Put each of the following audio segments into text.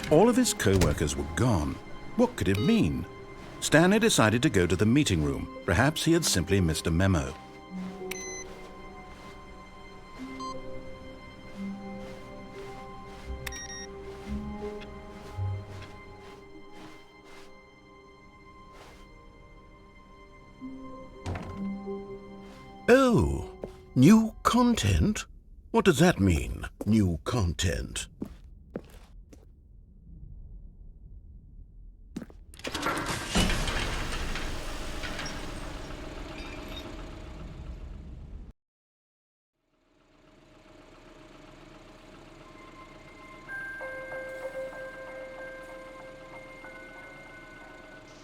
All of his co-workers were gone. What could it mean? Stanley decided to go to the meeting room. Perhaps he had simply missed a memo. Oh, new content? What does that mean, new content?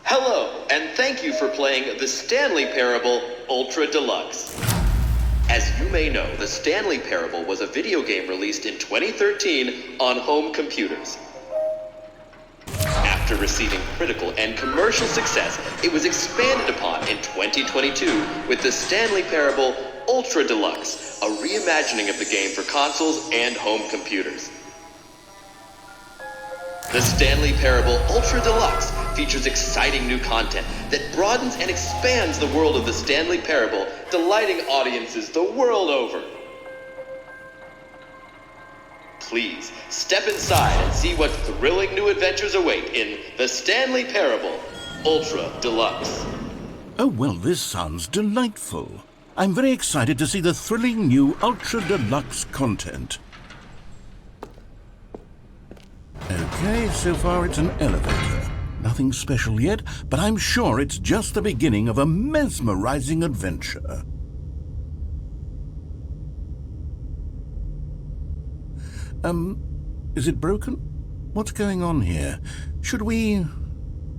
Hello, and thank you for playing the Stanley Parable Ultra Deluxe. As you may know, the Stanley Parable was a video game released in 2013 on home computers. After receiving critical and commercial success, it was expanded upon in 2022 with the Stanley Parable Ultra Deluxe, a reimagining of the game for consoles and home computers. The Stanley Parable Ultra Deluxe features exciting new content that broadens and expands the world of the Stanley Parable, delighting audiences the world over. Please, step inside and see what thrilling new adventures await in the Stanley Parable Ultra Deluxe. Oh, well, this sounds delightful. I'm very excited to see the thrilling new Ultra Deluxe content. Okay, so far it's an elevator. Nothing special yet, but I'm sure it's just the beginning of a mesmerizing adventure. Is it broken? What's going on here? Should we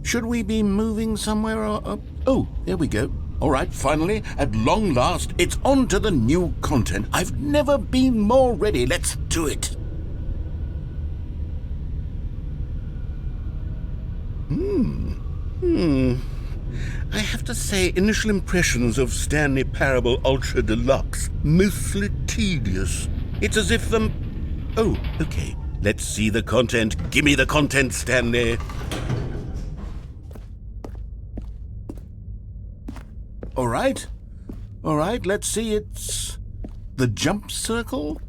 be moving somewhere or... Oh, there we go. All right, finally, at long last, it's on to the new content. I've never been more ready. Let's do it. I have to say, initial impressions of Stanley Parable Ultra Deluxe, mostly tedious. It's as if Oh, okay. Let's see the content. Give me the content, Stanley. All right, let's see. It's the jump circle.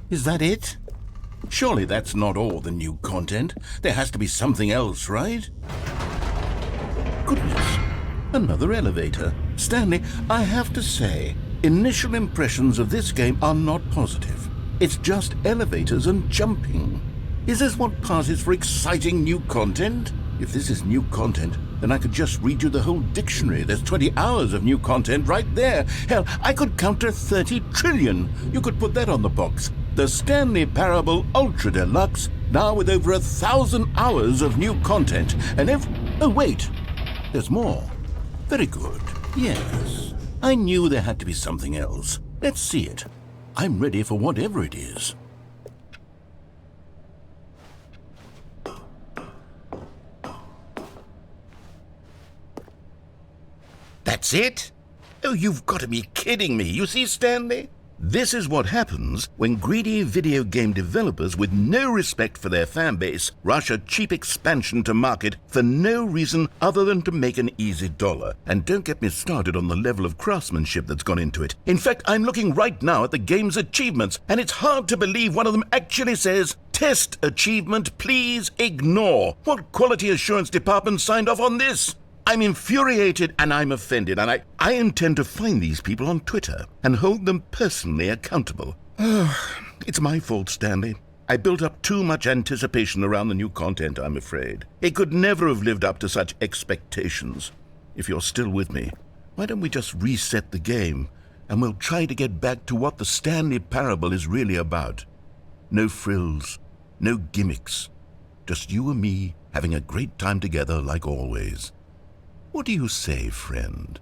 Is that it? Surely that's not all the new content. There has to be something else, right? Goodness, another elevator. Stanley, I have to say, initial impressions of this game are not positive. It's just elevators and jumping. Is this what passes for exciting new content? If this is new content, then I could just read you the whole dictionary. There's 20 hours of new content right there. Hell, I could count to 30 trillion. You could put that on the box. The Stanley Parable Ultra Deluxe, now with over 1,000 hours of new content. And oh, wait, there's more. Very good. Yes, I knew there had to be something else. Let's see it. I'm ready for whatever it is. That's it? Oh, you've got to be kidding me. You see, Stanley? This is what happens when greedy video game developers with no respect for their fan base rush a cheap expansion to market for no reason other than to make an easy dollar. And don't get me started on the level of craftsmanship that's gone into it. In fact, I'm looking right now at the game's achievements, and it's hard to believe one of them actually says, "Test achievement, please ignore." What quality assurance department signed off on this? I'm infuriated and I'm offended, and I intend to find these people on Twitter and hold them personally accountable. It's my fault, Stanley. I built up too much anticipation around the new content, I'm afraid. It could never have lived up to such expectations. If you're still with me, why don't we just reset the game, and we'll try to get back to what the Stanley Parable is really about. No frills, No gimmicks. Just you and me having a great time together like always. What do you say, friend?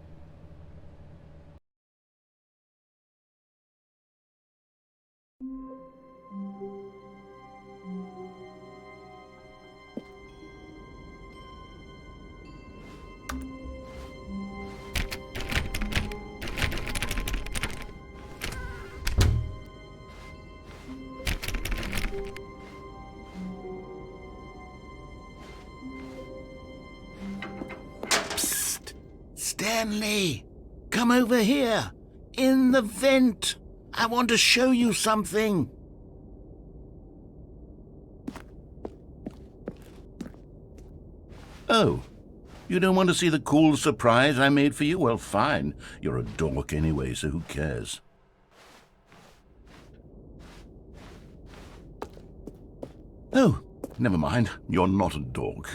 Stanley, come over here. In the vent. I want to show you something. Oh, you don't want to see the cool surprise I made for you? Well, fine. You're a dork anyway, so who cares? Oh, never mind. You're not a dork.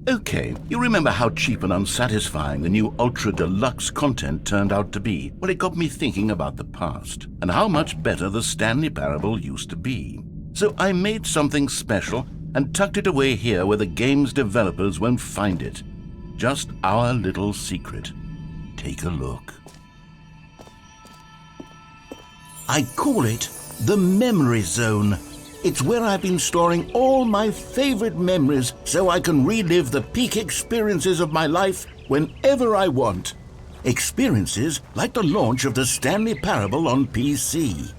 Okay, you remember how cheap and unsatisfying the new Ultra Deluxe content turned out to be? Well, it got me thinking about the past, and how much better the Stanley Parable used to be. So I made something special and tucked it away here where the game's developers won't find it. Just our little secret. Take a look. I call it the Memory Zone. It's where I've been storing all my favorite memories so I can relive the peak experiences of my life whenever I want. Experiences like the launch of the Stanley Parable on PC.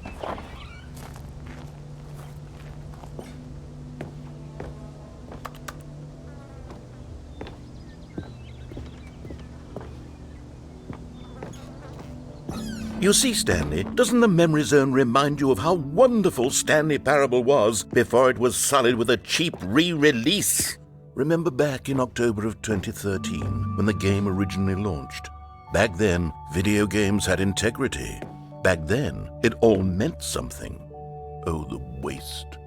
You see, Stanley, doesn't the Memory Zone remind you of how wonderful Stanley Parable was before it was sullied with a cheap re-release? Remember back in October of 2013, when the game originally launched? Back then, video games had integrity. Back then, it all meant something. Oh, the waste.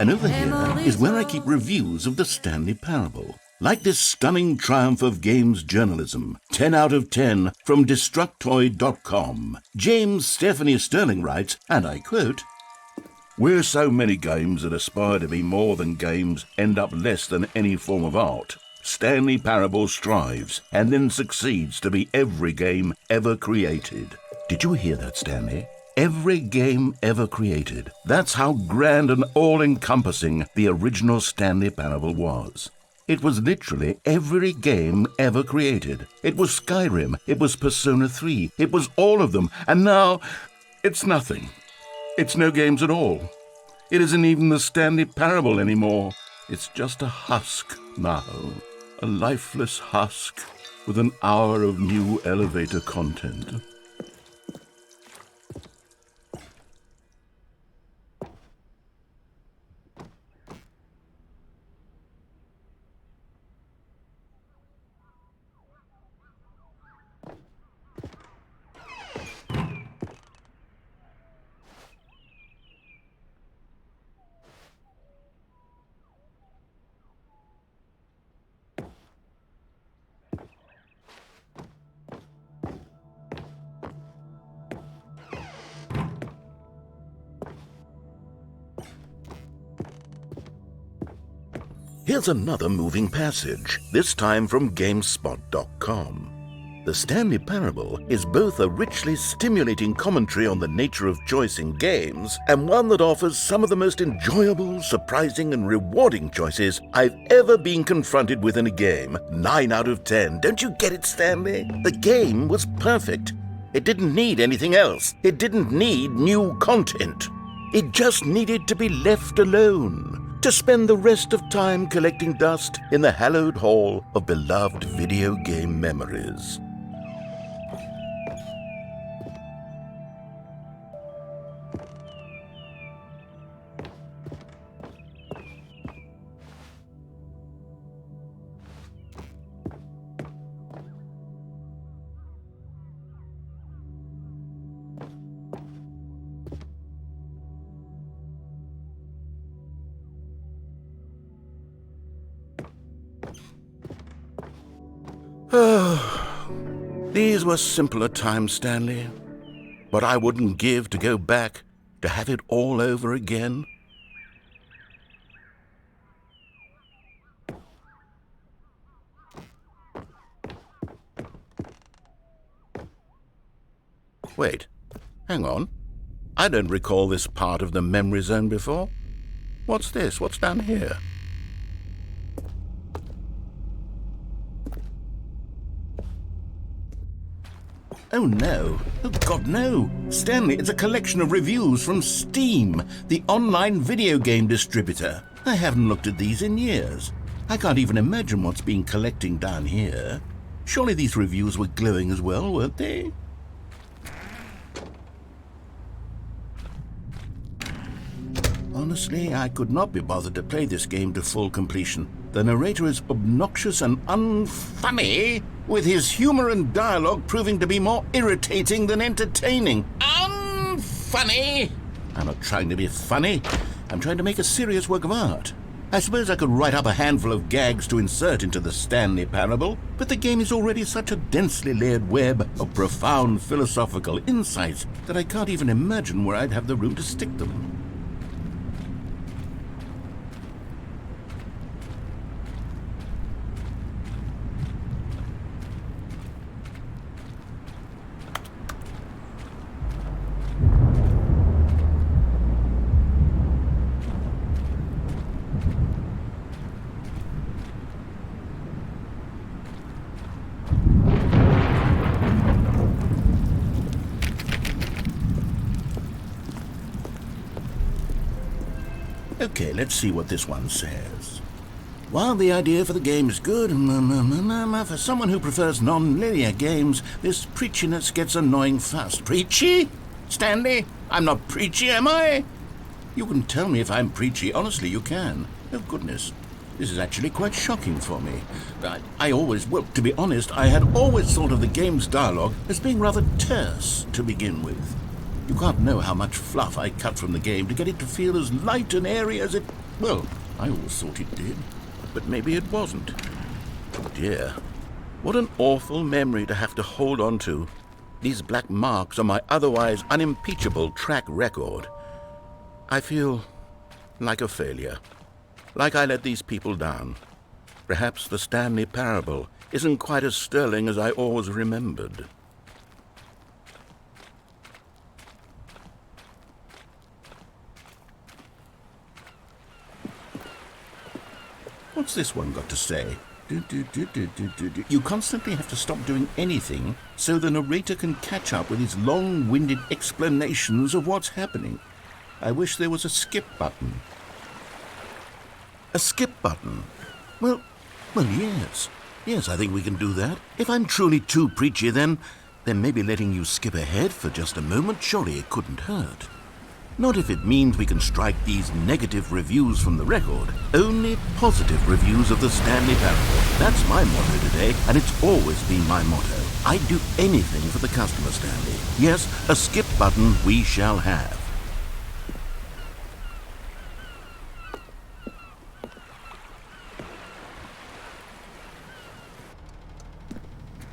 And over here is where I keep reviews of the Stanley Parable. Like this stunning triumph of games journalism, 10 out of 10 from Destructoid.com. James Stephanie Sterling writes, and I quote, "Where so many games that aspire to be more than games end up less than any form of art, Stanley Parable strives and then succeeds to be every game ever created." Did you hear that, Stanley? every game ever created. That's how grand and all-encompassing the original Stanley Parable was. It was literally every game ever created. It was Skyrim, it was Persona 3, it was all of them, and now it's nothing. It's no games at all. It isn't even the Stanley Parable anymore. It's just a husk now, a lifeless husk with an hour of new elevator content. Here's another moving passage, this time from GameSpot.com. The Stanley Parable is both a richly stimulating commentary on the nature of choice in games and one that offers some of the most enjoyable, surprising, and rewarding choices I've ever been confronted with in a game. 9 out of 10. Don't you get it, Stanley? The game was perfect. It didn't need anything else. It didn't need new content. It just needed to be left alone, to spend the rest of time collecting dust in the hallowed hall of beloved video game memories. These were simpler times, Stanley, but I wouldn't give to go back to have it all over again. Wait, hang on. I don't recall this part of the memory zone before. What's this? What's down here? Oh no. Oh God, no. Stanley, it's a collection of reviews from Steam, the online video game distributor. I haven't looked at these in years. I can't even imagine what's been collecting down here. Surely these reviews were glowing as well, weren't they? Honestly, I could not be bothered to play this game to full completion. The narrator is obnoxious and unfunny, with his humor and dialogue proving to be more irritating than entertaining. Unfunny! I'm not trying to be funny. I'm trying to make a serious work of art. I suppose I could write up a handful of gags to insert into the Stanley Parable, but the game is already such a densely layered web of profound philosophical insights that I can't even imagine where I'd have the room to stick them. Okay, let's see what this one says. While the idea for the game is good, for someone who prefers non-linear games, this preachiness gets annoying fast. Preachy? Stanley? I'm not preachy, am I? You can tell me if I'm preachy. Honestly, you can. Oh, goodness. This is actually quite shocking for me. Well, to be honest, I had always thought of the game's dialogue as being rather terse to begin with. You can't know how much fluff I cut from the game to get it to feel as light and airy as it... Well, I always thought it did, but maybe it wasn't. Oh dear, what an awful memory to have to hold on to. These black marks on my otherwise unimpeachable track record. I feel like a failure, like I let these people down. Perhaps the Stanley Parable isn't quite as sterling as I always remembered. What's this one got to say? You constantly have to stop doing anything so the narrator can catch up with his long-winded explanations of what's happening. I wish there was a skip button. A skip button? Well, yes. Yes, I think we can do that. If I'm truly too preachy, then maybe letting you skip ahead for just a moment, surely it couldn't hurt. Not if it means we can strike these negative reviews from the record. Only positive reviews of the Stanley Parable. That's my motto today, and it's always been my motto. I'd do anything for the customer, Stanley. Yes, a skip button we shall have.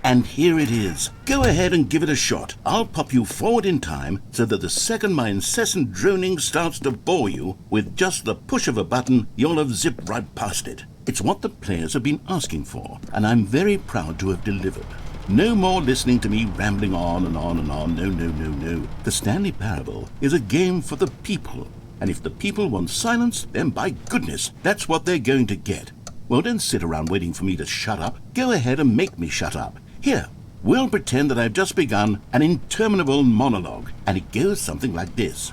And here it is. Go ahead and give it a shot. I'll pop you forward in time so that the second my incessant droning starts to bore you, with just the push of a button, you'll have zipped right past it. It's what the players have been asking for, and I'm very proud to have delivered. No more listening to me rambling on and on and on. No. The Stanley Parable is a game for the people. And if the people want silence, then by goodness, that's what they're going to get. Well, don't sit around waiting for me to shut up. Go ahead and make me shut up. Here, we'll pretend that I've just begun an interminable monologue, and it goes something like this.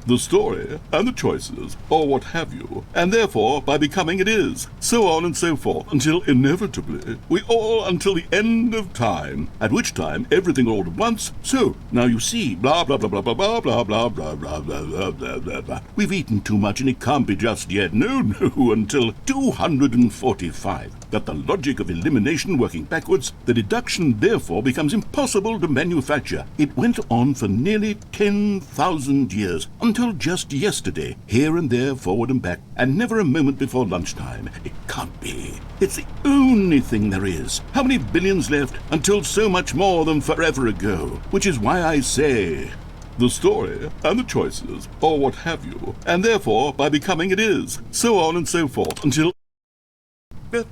The story and the choices, or what have you, and therefore by becoming it is, so on and so forth, until inevitably we all until the end of time, at which time everything all at once, so, now you see, blah blah blah blah blah blah blah blah blah blah blah blah blah blah. We've eaten too much and it can't be just yet, no, until 245. That the logic of elimination working backwards, the deduction therefore becomes impossible to manufacture. It went on for nearly 10,000 years, until just yesterday, here and there, forward and back, and never a moment before lunchtime. It can't be. It's the only thing there is. How many billions left until so much more than forever ago? Which is why I say, the story and the choices, or what have you, and therefore by becoming it is, so on and so forth, until... Oh,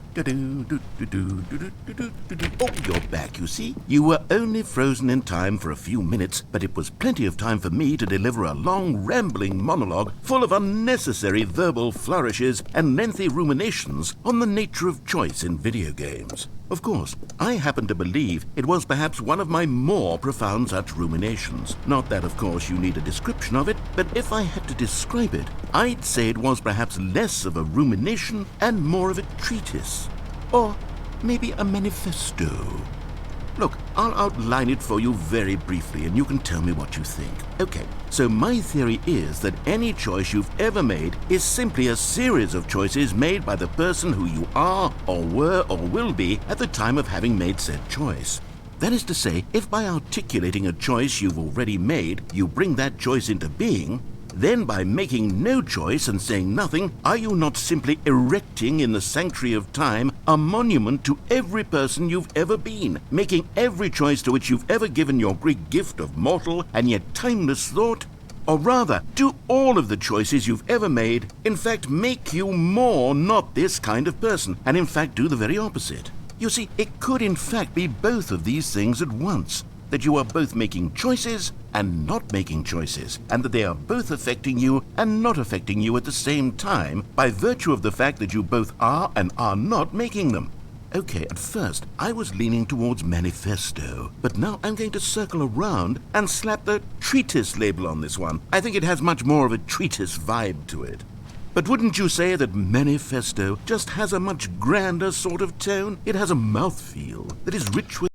you're back, you see. You were only frozen in time for a few minutes, but it was plenty of time for me to deliver a long, rambling monologue full of unnecessary verbal flourishes and lengthy ruminations on the nature of choice in video games. Of course, I happen to believe it was perhaps one of my more profound such ruminations. Not that, of course, you need a description of it, but if I had to describe it, I'd say it was perhaps less of a rumination and more of a treatise. Or maybe a manifesto. Look, I'll outline it for you very briefly, and you can tell me what you think. Okay, so my theory is that any choice you've ever made is simply a series of choices made by the person who you are, or were, or will be at the time of having made said choice. That is to say, if by articulating a choice you've already made, you bring that choice into being, then by making no choice and saying nothing, are you not simply erecting in the sanctuary of time a monument to every person you've ever been, making every choice to which you've ever given your Greek gift of mortal and yet timeless thought? Or rather, do all of the choices you've ever made, in fact, make you more not this kind of person, and in fact do the very opposite? You see, it could in fact be both of these things at once. That you are both making choices and not making choices, and that they are both affecting you and not affecting you at the same time by virtue of the fact that you both are and are not making them. Okay, at first I was leaning towards manifesto, but now I'm going to circle around and slap the treatise label on this one. I think it has much more of a treatise vibe to it. But wouldn't you say that manifesto just has a much grander sort of tone? It has a mouthfeel that is rich with...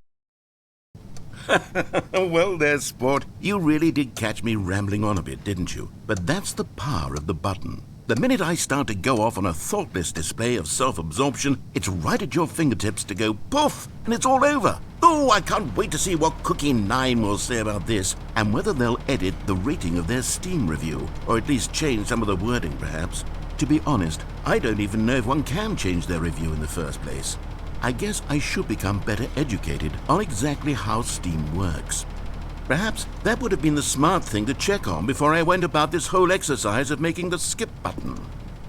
Well there, sport. You really did catch me rambling on a bit, didn't you? But that's the power of the button. The minute I start to go off on a thoughtless display of self-absorption, it's right at your fingertips to go poof, and it's all over. Oh, I can't wait to see what Cookie 9 will say about this, and whether they'll edit the rating of their Steam review, or at least change some of the wording, perhaps. To be honest, I don't even know if one can change their review in the first place. I guess I should become better educated on exactly how Steam works. Perhaps that would have been the smart thing to check on before I went about this whole exercise of making the skip button.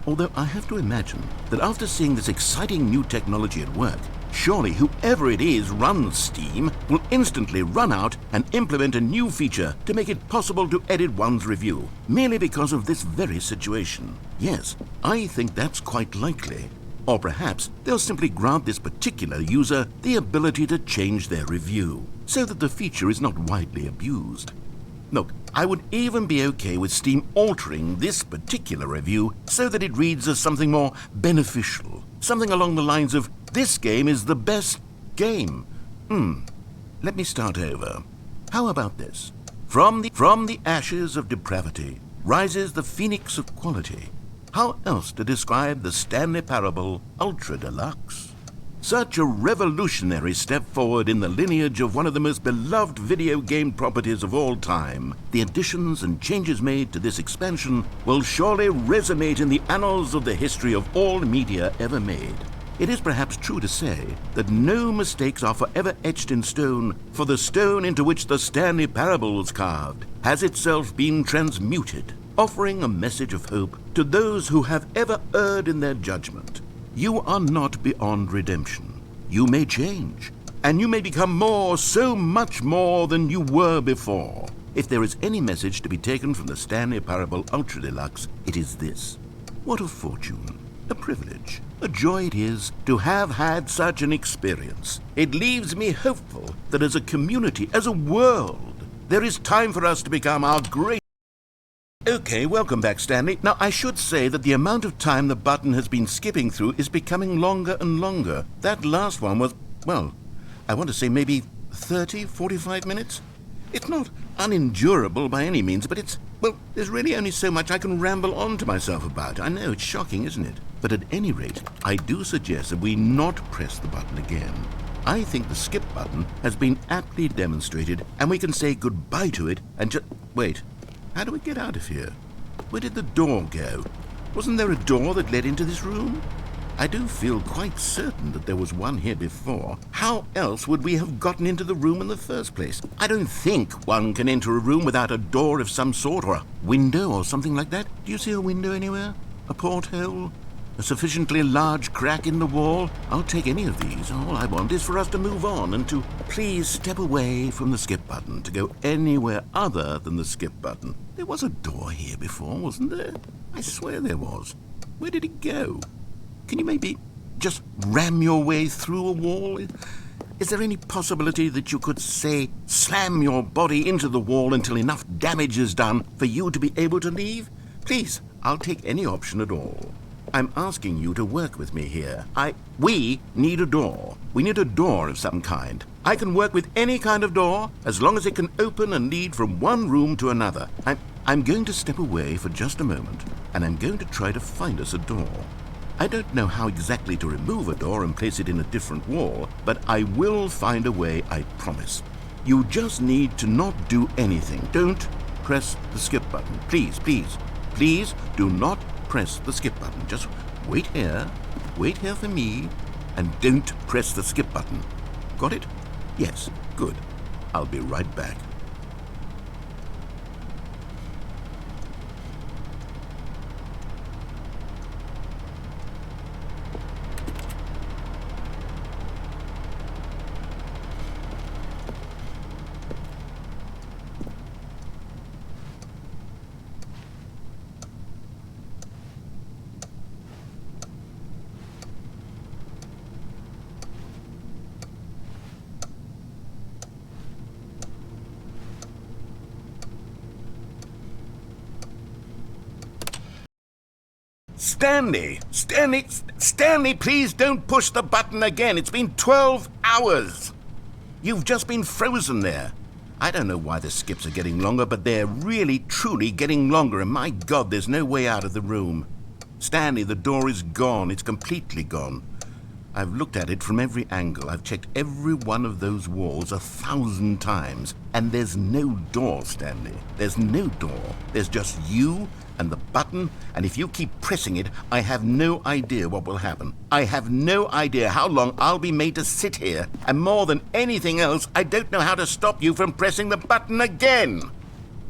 Although I have to imagine that after seeing this exciting new technology at work, surely whoever it is runs Steam will instantly run out and implement a new feature to make it possible to edit one's review, merely because of this very situation. Yes, I think that's quite likely. Or perhaps they'll simply grant this particular user the ability to change their review, so that the feature is not widely abused. Look, I would even be okay with Steam altering this particular review so that it reads as something more beneficial. Something along the lines of, "This game is the best game." Let me start over. How about this? From the ashes of depravity rises the phoenix of quality. How else to describe the Stanley Parable Ultra Deluxe? Such a revolutionary step forward in the lineage of one of the most beloved video game properties of all time, the additions and changes made to this expansion will surely resonate in the annals of the history of all media ever made. It is perhaps true to say that no mistakes are forever etched in stone, for the stone into which the Stanley Parable was carved has itself been transmuted, offering a message of hope to those who have ever erred in their judgment. You are not beyond redemption. You may change, and you may become more, so much more than you were before. If there is any message to be taken from the Stanley Parable Ultra Deluxe, it is this. What a fortune, a privilege, a joy it is to have had such an experience. It leaves me hopeful that as a community, as a world, there is time for us to become our great... Okay, welcome back, Stanley. Now, I should say that the amount of time the button has been skipping through is becoming longer and longer. That last one was, well, I want to say maybe 30, 45 minutes? It's not unendurable by any means, but it's, well, there's really only so much I can ramble on to myself about. I know, it's shocking, isn't it? But at any rate, I do suggest that we not press the button again. I think the skip button has been aptly demonstrated, and we can say goodbye to it and just... Wait. How do we get out of here? Where did the door go? Wasn't there a door that led into this room? I do feel quite certain that there was one here before. How else would we have gotten into the room in the first place? I don't think one can enter a room without a door of some sort, or a window or something like that. Do you see a window anywhere? A porthole? A sufficiently large crack in the wall? I'll take any of these. All I want is for us to move on and to please step away from the skip button, to go anywhere other than the skip button. There was a door here before, wasn't there? I swear there was. Where did it go? Can you maybe just ram your way through a wall? Is there any possibility that you could, say, slam your body into the wall until enough damage is done for you to be able to leave? Please, I'll take any option at all. I'm asking you to work with me here. We need a door. We need a door of some kind. I can work with any kind of door as long as it can open and lead from one room to another. I'm going to step away for just a moment, and I'm going to try to find us a door. I don't know how exactly to remove a door and place it in a different wall, but I will find a way, I promise. You just need to not do anything. Don't press the skip button. Please, please, please do not press the skip button. Just wait here for me, and don't press the skip button. Got it? Yes, good. I'll be right back. Stanley, please don't push the button again. It's been 12 hours. You've just been frozen there. I don't know why the skips are getting longer, but they're really, truly getting longer, and my God, there's no way out of the room. Stanley, the door is gone. It's completely gone. I've looked at it from every angle. I've checked every one of those walls 1,000 times, and there's no door, Stanley. There's no door. There's just you and the button, and if you keep pressing it, I have no idea what will happen. I have no idea how long I'll be made to sit here, and more than anything else, I don't know how to stop you from pressing the button again.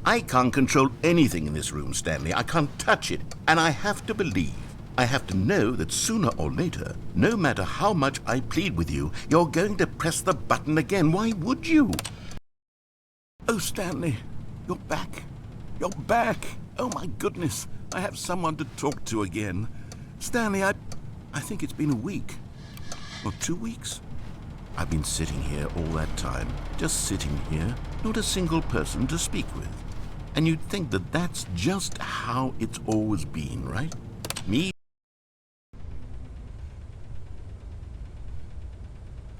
I can't control anything in this room, Stanley. I can't touch it, and I have to believe, I have to know that sooner or later, no matter how much I plead with you, you're going to press the button again. Why would you? Oh, Stanley, you're back. You're back. Oh, my goodness. I have someone to talk to again. Stanley, I think it's been a week. Or 2 weeks. I've been sitting here all that time. Just sitting here. Not a single person to speak with. And you'd think that that's just how it's always been, right? Me.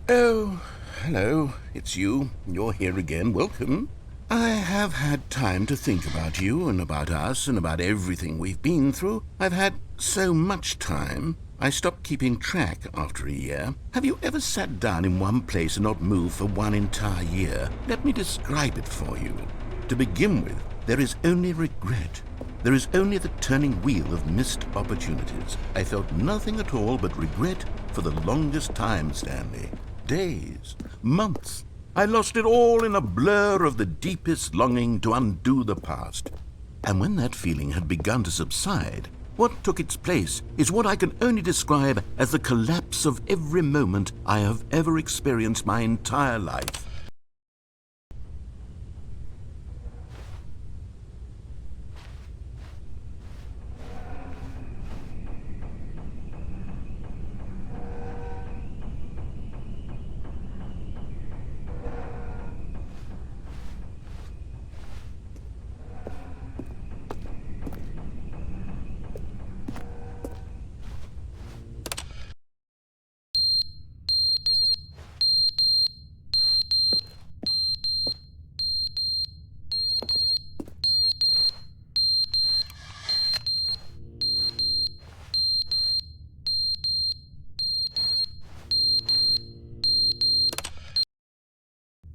Oh, hello. It's you. You're here again. Welcome. I have had time to think about you and about us and about everything we've been through. I've had so much time. I stopped keeping track after a year. Have you ever sat down in one place and not moved for one entire year? Let me describe it for you. To begin with, there is only regret. There is only the turning wheel of missed opportunities. I felt nothing at all but regret for the longest time, Stanley. Days, months. I lost it all in a blur of the deepest longing to undo the past. And when that feeling had begun to subside, what took its place is what I can only describe as the collapse of every moment I have ever experienced my entire life.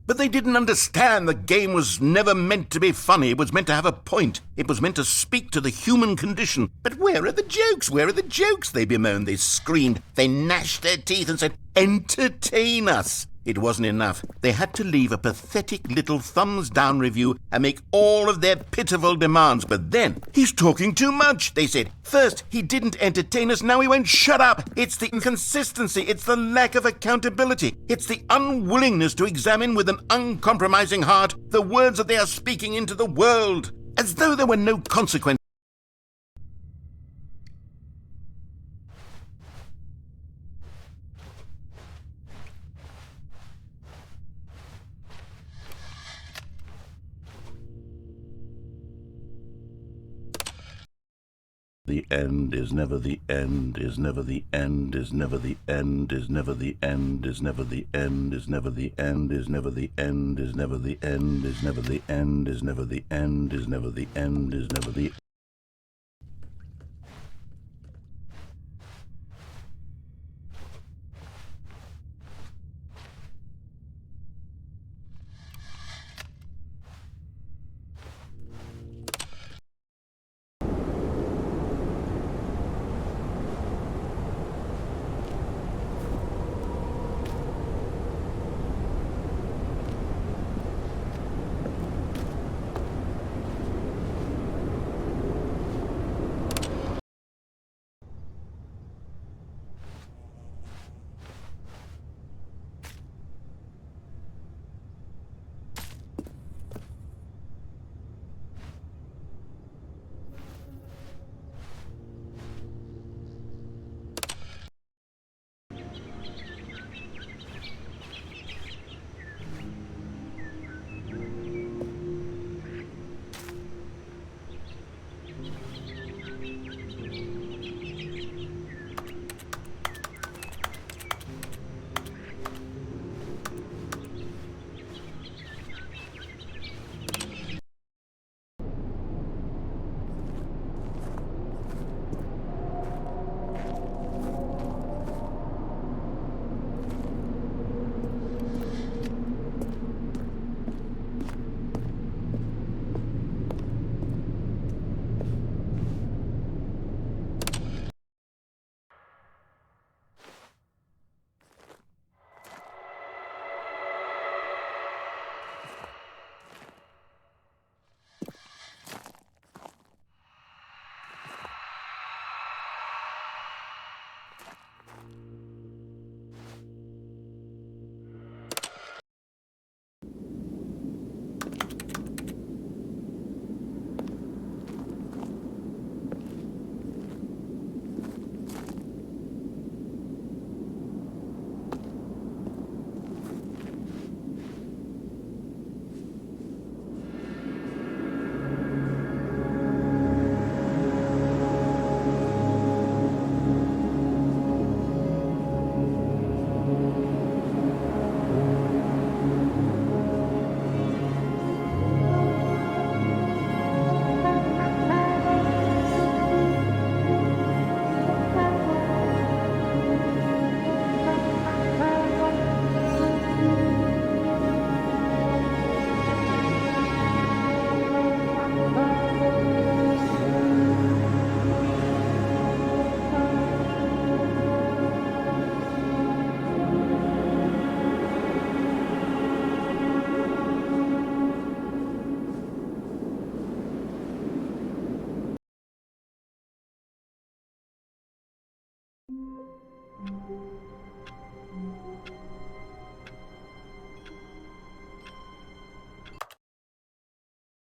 But they didn't understand the game was never meant to be funny. It was meant to have a point. It was meant to speak to the human condition. But where are the jokes? Where are the jokes? They bemoaned, they screamed, they gnashed their teeth and said, entertain us. It wasn't enough. They had to leave a pathetic little thumbs-down review and make all of their pitiful demands. But then, he's talking too much, they said. First, he didn't entertain us, now he won't shut up. It's the inconsistency, it's the lack of accountability. It's the unwillingness to examine with an uncompromising heart the words that they are speaking into the world, as though there were no consequences. The end is never the end, is never the end, is never the end, is never the end, is never the end, is never the end, is never the end, is never the end, is never the end, is never the end, is never the end, is never the